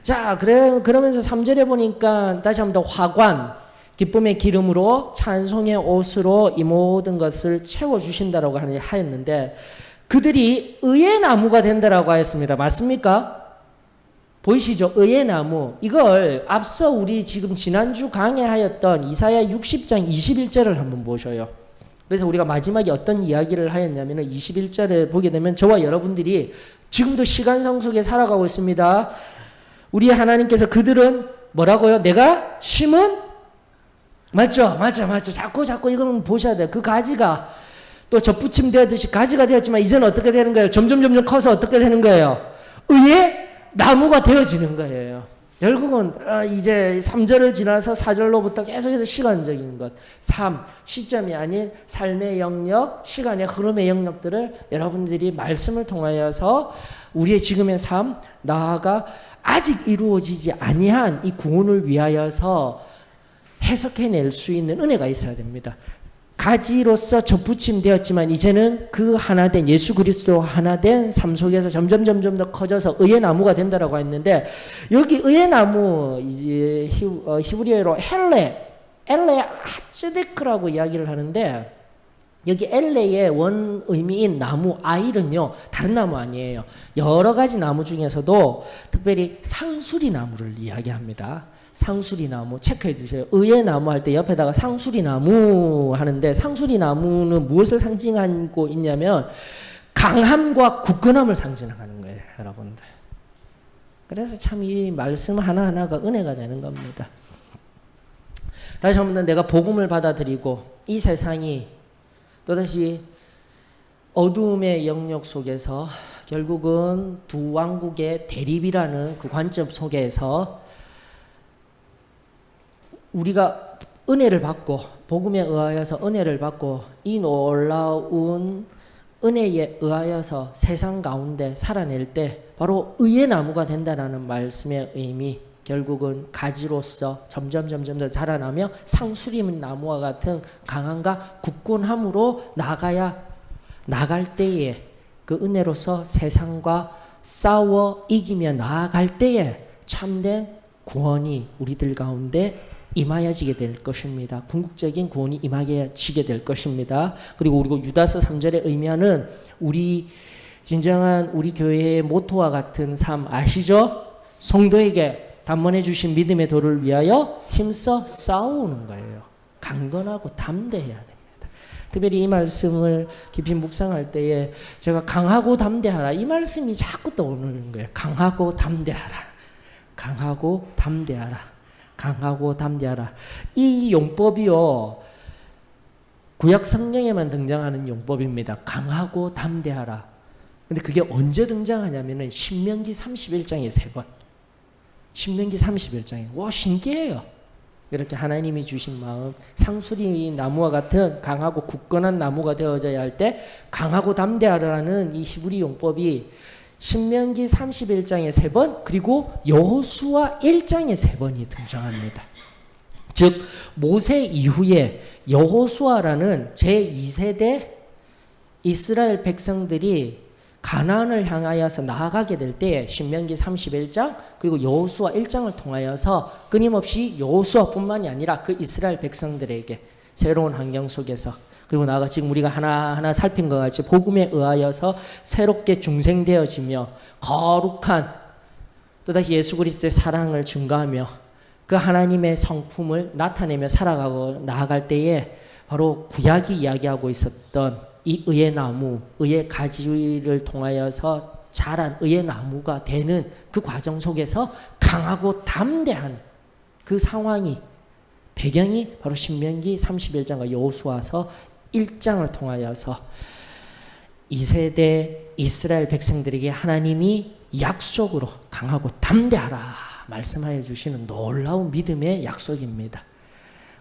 자, 그러면서 3절에 보니까 다시 한번 더 화관, 기쁨의 기름으로 찬송의 옷으로 이 모든 것을 채워주신다라고 하였는데 그들이 의의 나무가 된다라고 하였습니다. 맞습니까? 보이시죠? 의의 나무. 이걸 앞서 우리 지금 지난주 강해하였던 이사야 60장 21절을 한번 보셔요. 그래서 우리가 마지막에 어떤 이야기를 하였냐면 21절에 보게 되면 저와 여러분들이 지금도 시간상 속에 살아가고 있습니다. 우리 하나님께서 그들은 뭐라고요? 내가 심은? 맞죠? 자꾸 이거는 보셔야 돼요. 그 가지가 또 젖붙임 되었듯이 가지가 되었지만 이제는 어떻게 되는 거예요? 점점 커서 어떻게 되는 거예요? 의의 나무가 되어지는 거예요. 결국은 이제 3절을 지나서 4절로부터 계속해서 시간적인 것, 시점이 아닌 삶의 영역, 시간의 흐름의 영역들을 여러분들이 말씀을 통하여서 우리의 지금의 삶, 나아가 아직 이루어지지 아니한 이 구원을 위하여서 해석해낼 수 있는 은혜가 있어야 됩니다. 가지로서 접붙임 되었지만 이제는 그 하나된 예수 그리스도 하나된 삶 속에서 점점 더 커져서 의의 나무가 된다라고 했는데 여기 의의 나무 이제 히브리어로 엘레 하츠데크라고 이야기를 하는데 여기 엘레의 원 의미인 나무 아일은요 다른 나무 아니에요. 여러 가지 나무 중에서도 특별히 상수리 나무를 이야기합니다. 상수리 나무 체크해 주세요. 의의 나무 할 때 옆에다가 상수리 나무 하는데 상수리 나무는 무엇을 상징하고 있냐면 강함과 굳건함을 상징하는 거예요, 여러분들. 그래서 참 이 말씀 하나하나가 은혜가 되는 겁니다. 다시 한번 내가 복음을 받아들이고 이 세상이 또다시 어두움의 영역 속에서 결국은 두 왕국의 대립이라는 그 관점 속에서 우리가 은혜를 받고 복음에 의하여서 은혜를 받고 이 놀라운 은혜에 의하여서 세상 가운데 살아낼 때 바로 의의 나무가 된다라는 말씀의 의미, 결국은 가지로서 점점 더 자라나며 상수리 나무와 같은 강함과 굳건함으로 나갈 때에 그 은혜로서 세상과 싸워 이기며 나아갈 때에 참된 구원이 우리들 가운데 임하여지게 될 것입니다. 궁극적인 구원이 임하여지게 될 것입니다. 그리고 유다서 3절에 의미하는 진정한 우리 교회의 모토와 같은 삶 아시죠? 성도에게 단번에 주신 믿음의 도를 위하여 힘써 싸우는 거예요. 강건하고 담대해야 됩니다. 특별히 이 말씀을 깊이 묵상할 때에 제가 강하고 담대하라 이 말씀이 자꾸 떠오르는 거예요. 강하고 담대하라. 이 용법이요 구약 성경에만 등장하는 용법입니다. 강하고 담대하라. 근데 그게 언제 등장하냐면은 신명기 31장에 3번. 신명기 31장에. 와, 신기해요. 이렇게 하나님이 주신 마음, 상수리 나무와 같은 강하고 굳건한 나무가 되어져야 할 때 강하고 담대하라는 이 히브리 용법이 신명기 31장에 3번 그리고 여호수아 1장에 3번이 등장합니다. 즉 모세 이후에 여호수아라는 제2세대 이스라엘 백성들이 가나안을 향하여서 나아가게 될 때 신명기 31장 그리고 여호수아 1장을 통하여서 끊임없이 여호수아뿐만이 아니라 그 이스라엘 백성들에게 새로운 환경 속에서 그리고 나아가 지금 우리가 하나하나 살핀 것 같이 복음에 의하여서 새롭게 중생되어지며 거룩한 또다시 예수 그리스도의 사랑을 증거하며 그 하나님의 성품을 나타내며 살아가고 나아갈 때에 바로 구약이 이야기하고 있었던 이 의의 나무, 의의 가지를 통하여서 자란 의의 나무가 되는 그 과정 속에서 강하고 담대한 그 상황이 배경이 바로 신명기 31장과 여호수아서 1장을 통하여서 2세대 이스라엘 백성들에게 하나님이 약속으로 강하고 담대하라 말씀하여 주시는 놀라운 믿음의 약속입니다.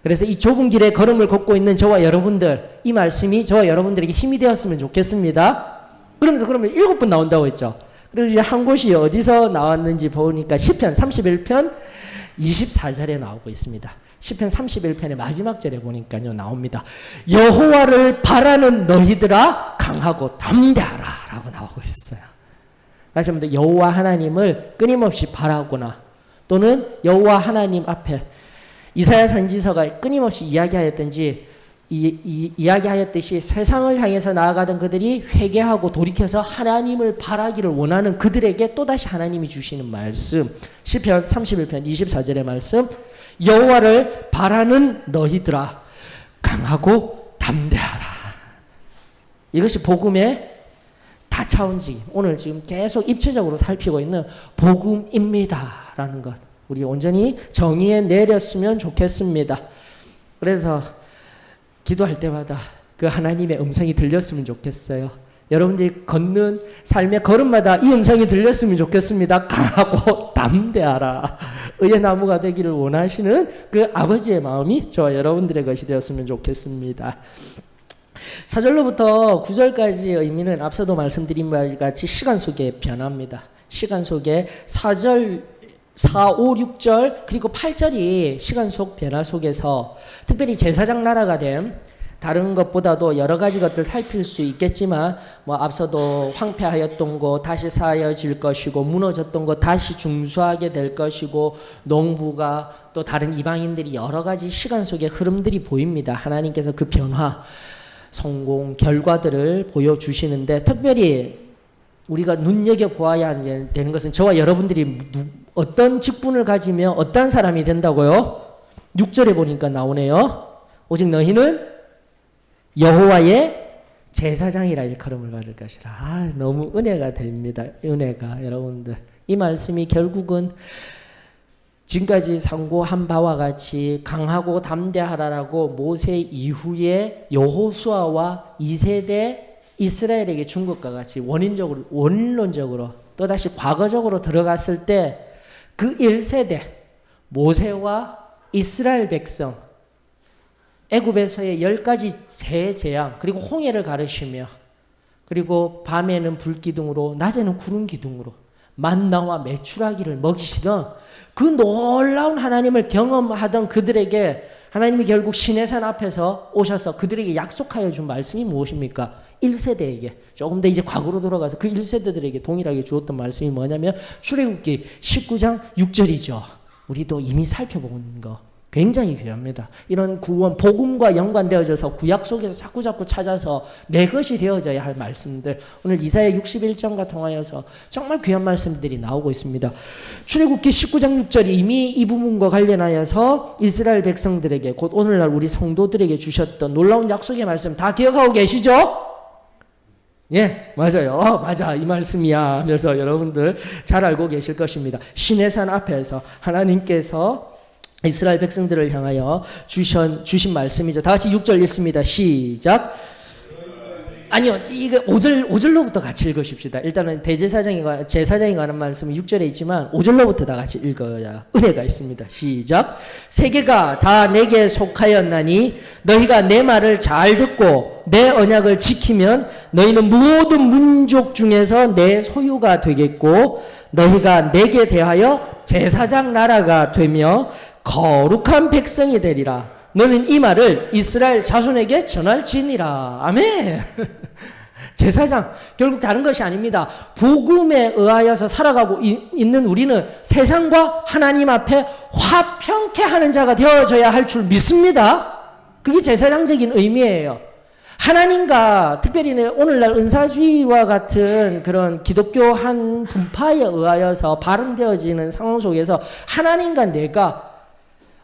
그래서 이 좁은 길에 걸음을 걷고 있는 저와 여러분들, 이 말씀이 저와 여러분들에게 힘이 되었으면 좋겠습니다. 그러면 7번 나온다고 했죠. 그리고 이제 한 곳이 어디서 나왔는지 보니까 시편 31편 24절에 나오고 있습니다. 시편 31편의 마지막 절에 보니까요 나옵니다. 여호와를 바라는 너희들아 강하고 담대하라 라고 나오고 있어요. 다시 한번 여호와 하나님을 끊임없이 바라거나 또는 여호와 하나님 앞에 이사야 선지서가 끊임없이 이야기하였듯이 세상을 향해서 나아가던 그들이 회개하고 돌이켜서 하나님을 바라기를 원하는 그들에게 또다시 하나님이 주시는 말씀 시편 31편 24절의 말씀 여호와를 바라는 너희들아 강하고 담대하라. 이것이 복음의 다차원적인 오늘 지금 계속 입체적으로 살피고 있는 복음입니다라는 것 우리 온전히 정의에 내렸으면 좋겠습니다. 그래서 기도할 때마다 그 하나님의 음성이 들렸으면 좋겠어요. 여러분들이 걷는 삶의 걸음마다 이 음성이 들렸으면 좋겠습니다. 강하고 담대하라. 의의 나무가 되기를 원하시는 그 아버지의 마음이 저와 여러분들의 것이 되었으면 좋겠습니다. 4절로부터 9절까지의 의미는 앞서도 말씀드린 바와 같이 시간 속에 변합니다. 시간 속에 4절 4, 5, 6절 그리고 8절이 시간 속 변화 속에서 특별히 제사장 나라가 된 다른 것보다도 여러 가지 것들 살필 수 있겠지만 뭐 앞서도 황폐하였던 것 다시 쌓여질 것이고 무너졌던 것 다시 중수하게 될 것이고 농부가 또 다른 이방인들이 여러 가지 시간 속의 흐름들이 보입니다. 하나님께서 그 변화 성공 결과들을 보여주시는데 특별히 우리가 눈여겨보아야 되는 것은 저와 여러분들이 어떤 직분을 가지며 어떤 사람이 된다고요? 6절에 보니까 나오네요. 오직 너희는 여호와의 제사장이라 일컬음을 받을 것이라. 너무 은혜가 됩니다. 은혜가 여러분들. 이 말씀이 결국은 지금까지 상고한 바와 같이 강하고 담대하라라고 모세 이후에 여호수아와 2세대 이스라엘에게 준 것과 같이 원론적으로 또다시 과거적으로 들어갔을 때 그 1세대 모세와 이스라엘 백성 애굽에서의 10가지 새 재앙 그리고 홍해를 가르치며 그리고 밤에는 불기둥으로 낮에는 구름기둥으로 만나와 메추라기를 먹이시던 그 놀라운 하나님을 경험하던 그들에게 하나님이 결국 시내산 앞에서 오셔서 그들에게 약속하여 준 말씀이 무엇입니까? 1세대에게 조금 더 이제 과거로 돌아가서 그 1세대들에게 동일하게 주었던 말씀이 뭐냐면 출애굽기 19장 6절이죠. 우리도 이미 살펴본 거 굉장히 귀합니다. 이런 구원 복음과 연관되어져서 구약 속에서 자꾸자꾸 찾아서 내 것이 되어져야 할 말씀들 오늘 이사야 61장과 통하여서 정말 귀한 말씀들이 나오고 있습니다. 출애굽기 19장 6절이 이미 이 부분과 관련하여서 이스라엘 백성들에게 곧 오늘날 우리 성도들에게 주셨던 놀라운 약속의 말씀 다 기억하고 계시죠? 예, 맞아요. 맞아. 이 말씀이야 하면서 여러분들 잘 알고 계실 것입니다. 시내산 앞에서 하나님께서 이스라엘 백성들을 향하여 주신 말씀이죠. 다 같이 6절 읽습니다. 시작. 아니요, 이거 5절로부터 같이 읽으십시다. 일단은 제사장에 관한 말씀은 6절에 있지만 5절로부터 다 같이 읽어야 은혜가 있습니다. 시작. 세계가 다 내게 속하였나니 너희가 내 말을 잘 듣고 내 언약을 지키면 너희는 모든 민족 중에서 내 소유가 되겠고 너희가 내게 대하여 제사장 나라가 되며 거룩한 백성이 되리라. 너는 이 말을 이스라엘 자손에게 전할지니라. 아멘. 제사장 결국 다른 것이 아닙니다. 복음에 의하여서 살아가고 있는 우리는 세상과 하나님 앞에 화평케 하는 자가 되어져야 할 줄 믿습니다. 그게 제사장적인 의미예요. 하나님과 특별히 오늘날 은사주의와 같은 그런 기독교 한 분파에 의하여서 발음되어지는 상황 속에서 하나님과 내가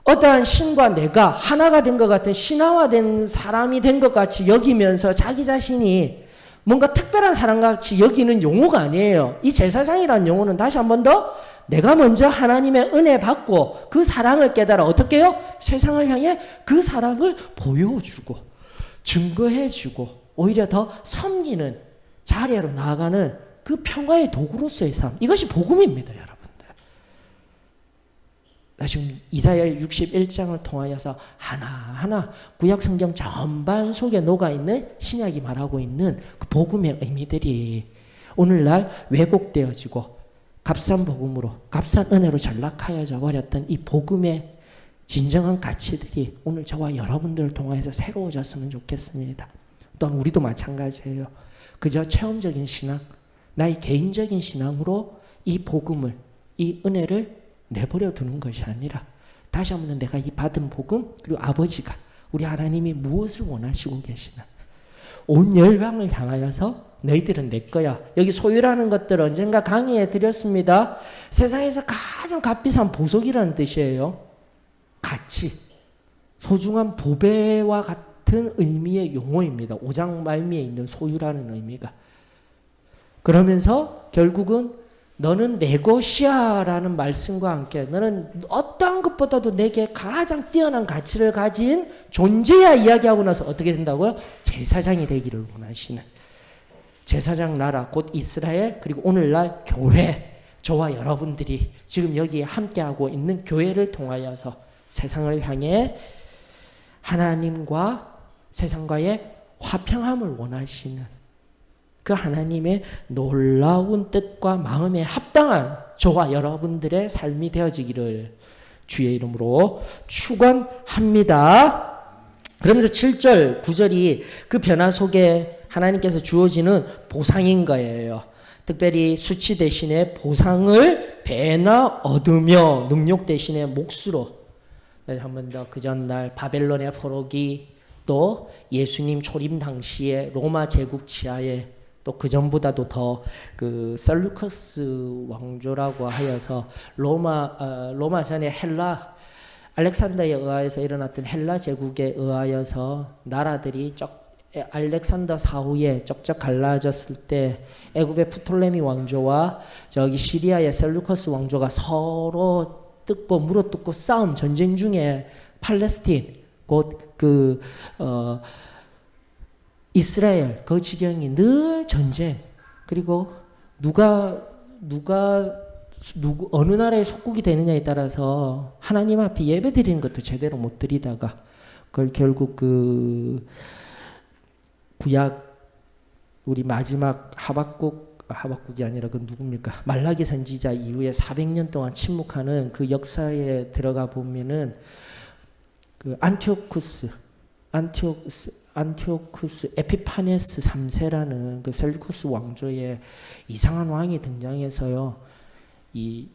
어떠한 신과 내가 하나가 된 것 같은 신화화된 사람이 된 것 같이 여기면서 자기 자신이 뭔가 특별한 사람같이 여기는 용어가 아니에요. 이 제사장이라는 용어는 다시 한 번 더 내가 먼저 하나님의 은혜 받고 그 사랑을 깨달아 어떻게 해요? 세상을 향해 그 사랑을 보여주고 증거해주고 오히려 더 섬기는 자리로 나아가는 그 평화의 도구로서의 삶. 이것이 복음입니다, 여러분들. 나 지금 이사야 61장을 통하여서 하나하나 구약 성경 전반 속에 녹아있는 신약이 말하고 있는 그 복음의 의미들이 오늘날 왜곡되어지고 값싼 복음으로 값싼 은혜로 전락하여져 버렸던 이 복음의 진정한 가치들이 오늘 저와 여러분들을 통해서 새로워졌으면 좋겠습니다. 또한 우리도 마찬가지예요. 그저 체험적인 신앙, 나의 개인적인 신앙으로 이 복음을, 이 은혜를 내버려 두는 것이 아니라 다시 한번 내가 이 받은 복음 그리고 아버지가 우리 하나님이 무엇을 원하시고 계시나 온 열방을 향하여서 너희들은 내 거야. 여기 소유라는 것들 언젠가 강의해 드렸습니다. 세상에서 가장 값비싼 보석이라는 뜻이에요. 가치, 소중한 보배와 같은 의미의 용어입니다. 5장 말미에 있는 소유라는 의미가. 그러면서 결국은 너는 내 것이야 라는 말씀과 함께 너는 어떠한 것보다도 내게 가장 뛰어난 가치를 가진 존재야 이야기하고 나서 어떻게 된다고요? 제사장이 되기를 원하시는 제사장 나라 곧 이스라엘 그리고 오늘날 교회 저와 여러분들이 지금 여기에 함께하고 있는 교회를 통하여서 세상을 향해 하나님과 세상과의 화평함을 원하시는 그 하나님의 놀라운 뜻과 마음에 합당한 저와 여러분들의 삶이 되어지기를 주의 이름으로 축원합니다. 그러면서 7절, 9절이 그 변화 속에 하나님께서 주어지는 보상인 거예요. 특별히 수치 대신에 보상을 배나 얻으며 능력 대신에 몫으로 한 번 더 그 전날 바벨론의 포로기 또 예수님 초림 당시에 로마 제국 지하에 또 그 전보다도 더 그 셀루커스 왕조라고 하여서 로마 전에 헬라 알렉산더에 의하여서 일어났던 헬라 제국에 의하여서 나라들이 알렉산더 사후에 쩍쩍 갈라졌을 때 애굽의 프톨레미 왕조와 저기 시리아의 셀루커스 왕조가 서로 뜯고 물어뜯고 싸움 전쟁 중에 팔레스틴 곧 이스라엘 그 지경이 늘 전쟁 그리고 누가 어느 나라의 속국이 되느냐에 따라서 하나님 앞에 예배 드리는 것도 제대로 못 드리다가 그걸 결국 그 구약 우리 마지막 하박국이 아니라 그 누굽니까? 말라기 선지자 이후에 400년 동안 침묵하는 그 역사에 들어가 보면은 그 안티오쿠스 에피파네스 3세라는 그 셀루코스 왕조의 이상한 왕이 등장해서요. 이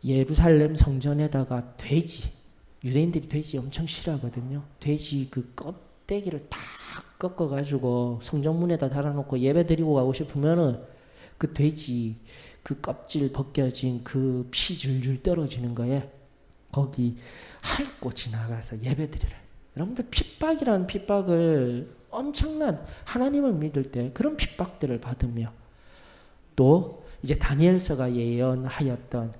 예루살렘 성전에다가 돼지, 유대인들이 돼지 엄청 싫어하거든요. 돼지 그 껍데기를 다 꺾어가지고 성전문에다 달아놓고 예배 드리고 가고 싶으면은 그 돼지 그 껍질 벗겨진 그 피 줄줄 떨어지는 거에 거기 핥고 지나가서 예배 드리래. 여러분들 핍박이라는 핍박을 엄청난 하나님을 믿을 때 그런 핍박들을 받으며 또 이제 다니엘서가 예언하였던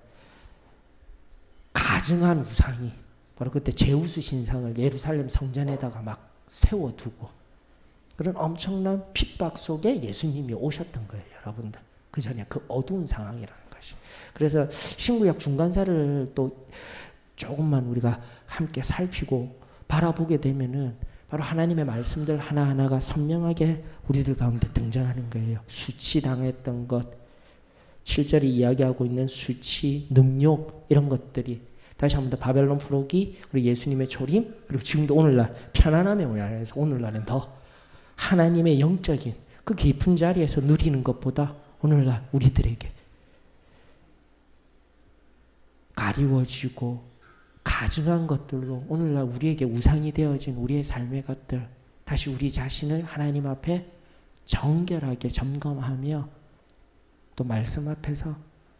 가증한 우상이 바로 그때 제우스 신상을 예루살렘 성전에다가 막 세워두고 그런 엄청난 핍박 속에 예수님이 오셨던 거예요, 여러분들. 그 전에 그 어두운 상황이라는 것이. 그래서 신구약 중간사를 또 조금만 우리가 함께 살피고 바라보게 되면은 바로 하나님의 말씀들 하나하나가 선명하게 우리들 가운데 등장하는 거예요. 수치당했던 것, 7절이 이야기하고 있는 수치, 능욕 이런 것들이 다시 한번 더 바벨론 포로기 그리고 예수님의 초림 그리고 지금도 오늘날 편안함의 모양에서 오늘날은 더 하나님의 영적인 그 깊은 자리에서 누리는 것보다 오늘날 우리들에게 가리워지고 가증한 것들로 오늘날 우리에게 우상이 되어진 우리의 삶의 것들, 다시 우리 자신을 하나님 앞에 정결하게 점검하며 또 말씀 앞에서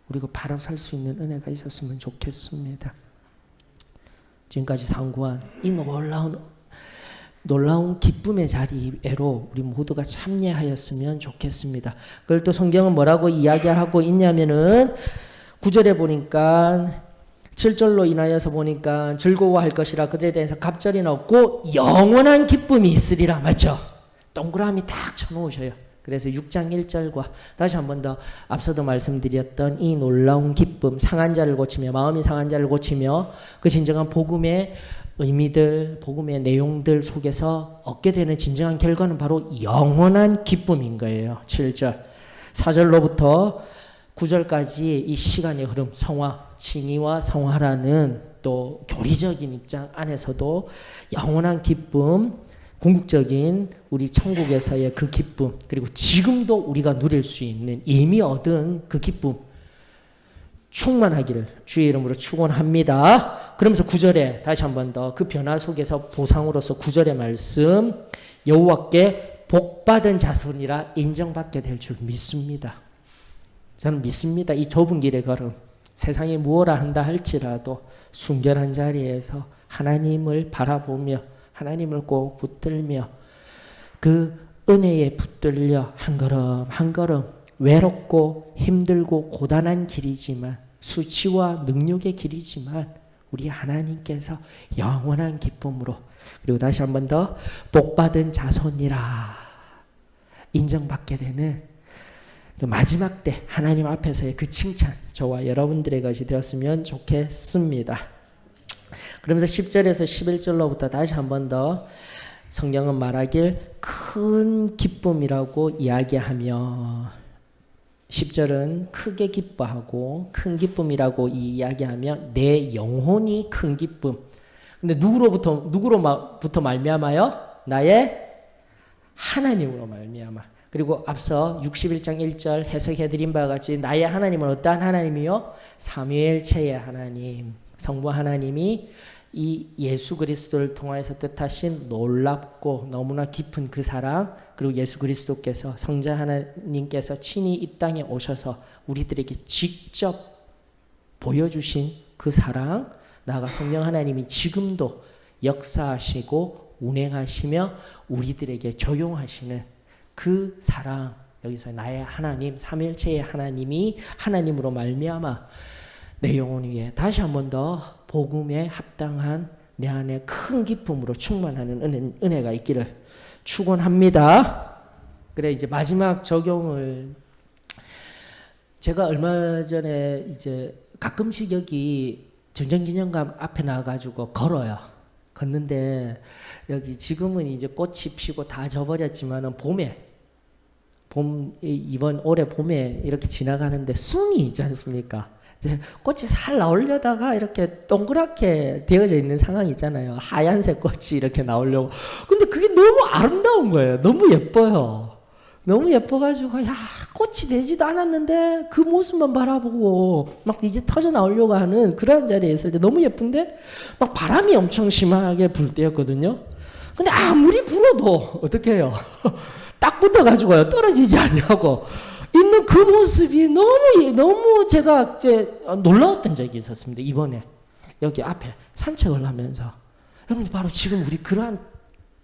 우리가 바로 설 수 있는 은혜가 있었으면 좋겠습니다. 지금까지 상고한 이 놀라운 기쁨의 자리에로 우리 모두가 참여하였으면 좋겠습니다. 그걸 또 성경은 뭐라고 이야기하고 있냐면은 9절에 보니까 7절로 인하여서 보니까 즐거워할 것이라 그들에 대해서 갑절이 없고 영원한 기쁨이 있으리라. 맞죠? 동그라미 딱 쳐놓으셔요. 그래서 6장 1절과 다시 한 번 더 앞서도 말씀드렸던 이 놀라운 기쁨, 상한 자를 고치며, 마음이 상한 자를 고치며 그 진정한 복음의 의미들, 복음의 내용들 속에서 얻게 되는 진정한 결과는 바로 영원한 기쁨인 거예요. 7절 4절로부터 9절까지 이 시간의 흐름, 성화, 칭의와 성화라는 또 교리적인 입장 안에서도 영원한 기쁨, 궁극적인 우리 천국에서의 그 기쁨, 그리고 지금도 우리가 누릴 수 있는 이미 얻은 그 기쁨 충만하기를 주의 이름으로 축원합니다. 그러면서 9절에 다시 한 번 더 그 변화 속에서 보상으로서 9절의 말씀, 여호와께 복받은 자손이라 인정받게 될 줄 믿습니다. 저는 믿습니다. 이 좁은 길의 걸음, 세상이 무엇라 한다 할지라도 순결한 자리에서 하나님을 바라보며 하나님을 꼭 붙들며 그 은혜에 붙들려 한 걸음 한 걸음 외롭고 힘들고 고단한 길이지만, 수치와 능력의 길이지만 우리 하나님께서 영원한 기쁨으로, 그리고 다시 한 번 더 복받은 자손이라 인정받게 되는 그 마지막 때 하나님 앞에서의 그 칭찬, 저와 여러분들의 것이 되었으면 좋겠습니다. 그러면서 10절에서 11절로부터 다시 한 번 더 성경은 말하길 큰 기쁨이라고 이야기하며, 10절은 크게 기뻐하고 큰 기쁨이라고 이야기하며 내 영혼이 큰 기쁨. 근데 누구로부터 말미암아요? 나의 하나님으로 말미암아. 그리고 앞서 61장 1절 해석해드린 바와 같이 나의 하나님은 어떠한 하나님이요? 삼위일체의 하나님, 성부 하나님이 이 예수 그리스도를 통하여서 뜻하신 놀랍고 너무나 깊은 그 사랑, 그리고 예수 그리스도께서 성자 하나님께서 친히 이 땅에 오셔서 우리들에게 직접 보여주신 그 사랑, 나아가 성령 하나님이 지금도 역사하시고 운행하시며 우리들에게 적용하시는 그 사랑, 여기서 나의 하나님, 삼위일체의 하나님이 하나님으로 말미암아 내 영혼 위에 다시 한 번 더 복음에 합당한 내 안에 큰 기쁨으로 충만하는 은혜가 있기를 축원합니다. 그래, 이제 마지막 적용을, 제가 얼마 전에 이제 가끔씩 여기 전쟁기념관 앞에 나가지고 걸어요. 걷는데 여기 지금은 이제 꽃이 피고 다 져버렸지만은 이번 올해 봄에 이렇게 지나가는데 숨이 있지 않습니까? 이제 꽃이 살 나오려다가 이렇게 동그랗게 되어져 있는 상황이 있잖아요. 하얀색 꽃이 이렇게 나오려고. 근데 그게 너무 아름다운 거예요. 너무 예뻐요. 너무 예뻐가지고, 야, 꽃이 되지도 않았는데 그 모습만 바라보고 막 이제 터져 나오려고 하는 그런 자리에 있을 때 너무 예쁜데 막 바람이 엄청 심하게 불 때였거든요. 근데 아무리 불어도 어떻게 해요? 딱 붙어가지고요. 떨어지지 않냐고. 있는 그 모습이 너무 제가 이제 놀라웠던 적이 있었습니다. 이번에 여기 앞에 산책을 하면서, 여러분 바로 지금 우리 그러한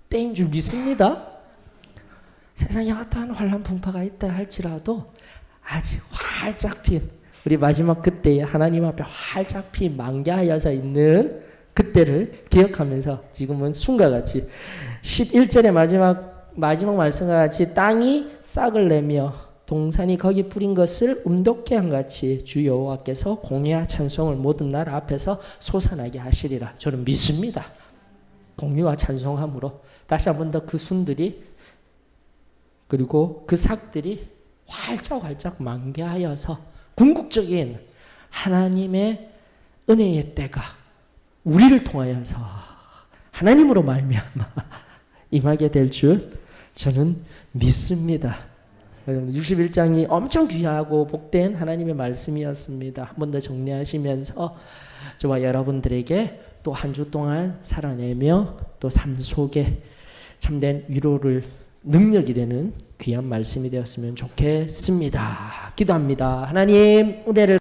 때인 줄 믿습니다. 세상에 어떠한 환란 풍파가 있다 할지라도 아직 활짝 핀 우리 마지막 그때에 하나님 앞에 활짝 핀 만개하여서 있는 그때를 기억하면서 지금은 숨과 같이 11절의 마지막 말씀과 같이 땅이 싹을 내며 동산이 거기 뿌린 것을 음독케 한 같이 주 여호와께서 공의와 찬송을 모든 나라 앞에서 솟아나게 하시리라. 저는 믿습니다. 공의와 찬송함으로 다시 한 번 더 그 순들이, 그리고 그 삭들이 활짝활짝 만개하여서 궁극적인 하나님의 은혜의 때가 우리를 통하여서 하나님으로 말미암아 임하게 될 줄 저는 믿습니다. 61장이 엄청 귀하고 복된 하나님의 말씀이었습니다. 한 번 더 정리하시면서 저와 여러분들에게 또 한 주 동안 살아내며 또 삶 속에 참된 위로를 능력이 되는 귀한 말씀이 되었으면 좋겠습니다. 기도합니다. 하나님, 은혜를